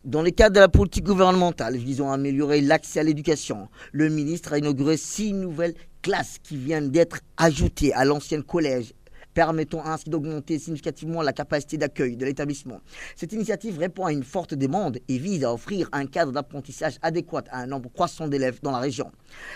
Dans le cadre de la politique gouvernementale visant à améliorer l'accès à l'éducation, le ministre a inauguré 6 nouvelles classes qui viennent d'être ajoutées à l'ancien collège, permettant ainsi d'augmenter significativement la capacité d'accueil de l'établissement. Cette initiative répond à une forte demande et vise à offrir un cadre d'apprentissage adéquat à un nombre croissant d'élèves dans la région.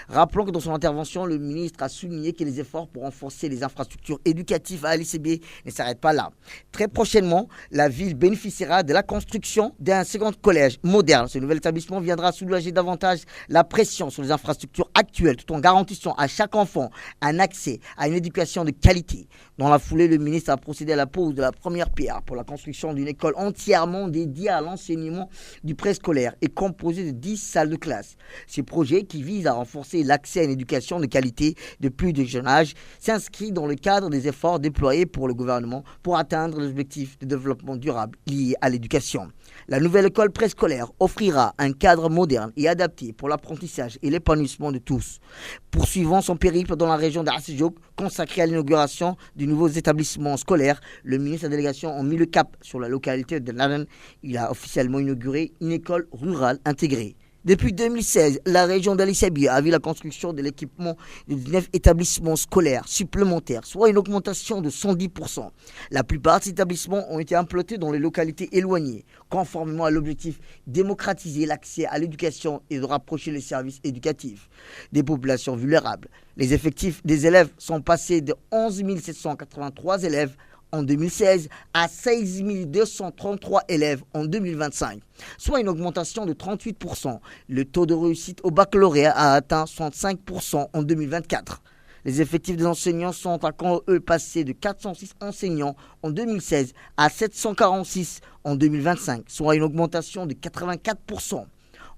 Rappelons que dans son intervention, le ministre a souligné que les efforts pour renforcer les infrastructures éducatives à l'ICB ne s'arrêtent pas là. Très prochainement, la ville bénéficiera de la construction d'un second collège moderne. Ce nouvel établissement viendra soulager davantage la pression sur les infrastructures actuelles tout en garantissant à chaque enfant un accès à une éducation de qualité. Dans la foulée, le ministre a procédé à la pose de la première pierre pour la construction d'une école entièrement dédiée à l'enseignement du préscolaire et composée de 10 salles de classe. Ce projet, qui vise à renforcer l'accès à une éducation de qualité de plus de jeune âge, s'inscrit dans le cadre des efforts déployés pour le gouvernement pour atteindre les objectifs de développement durable liés à l'éducation. La nouvelle école préscolaire offrira un cadre moderne et adapté pour l'apprentissage et l'épanouissement de tous. Poursuivant son périple dans la région d'Arsidjouk, consacré à l'inauguration du nouveaux établissements scolaires, le ministre de la délégation a mis le cap sur la localité de Naden. Il a officiellement inauguré une école rurale intégrée. Depuis 2016, la région d'Ali-Sabia a vu la construction de l'équipement de 19 établissements scolaires supplémentaires, soit une augmentation de 110%. La plupart de ces établissements ont été implantés dans les localités éloignées, conformément à l'objectif démocratiser l'accès à l'éducation et de rapprocher les services éducatifs des populations vulnérables. Les effectifs des élèves sont passés de 11 783 élèves en 2016 à 16 233 élèves en 2025, soit une augmentation de 38%. Le taux de réussite au baccalauréat a atteint 65% en 2024. Les effectifs des enseignants sont à quand eux passés de 406 enseignants en 2016 à 746 en 2025, soit une augmentation de 84%.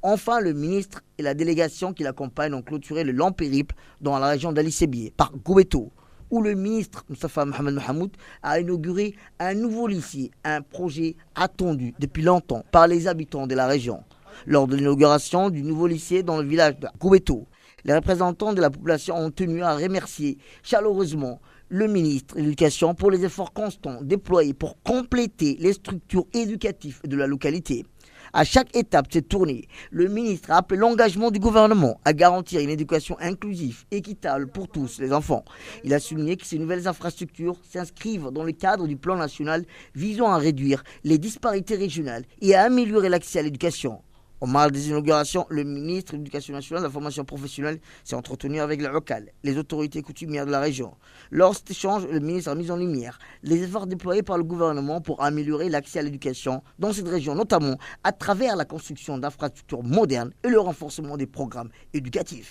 Enfin, le ministre et la délégation qui l'accompagnent ont clôturé le long périple dans la région d'Ali-Sébié par Goubeto, où le ministre Moustapha Mohamed Mahamoud a inauguré un nouveau lycée, un projet attendu depuis longtemps par les habitants de la région. Lors de l'inauguration du nouveau lycée dans le village de Goubeto, les représentants de la population ont tenu à remercier chaleureusement le ministre de l'Éducation pour les efforts constants déployés pour compléter les structures éducatives de la localité. À chaque étape de cette tournée, le ministre a appelé l'engagement du gouvernement à garantir une éducation inclusive, équitable pour tous les enfants. Il a souligné que ces nouvelles infrastructures s'inscrivent dans le cadre du plan national visant à réduire les disparités régionales et à améliorer l'accès à l'éducation. Au marge des inaugurations, le ministre de l'Éducation nationale et de la formation professionnelle s'est entretenu avec le local, les autorités coutumières de la région. Lors de cet échange, le ministre a mis en lumière les efforts déployés par le gouvernement pour améliorer l'accès à l'éducation dans cette région, notamment à travers la construction d'infrastructures modernes et le renforcement des programmes éducatifs.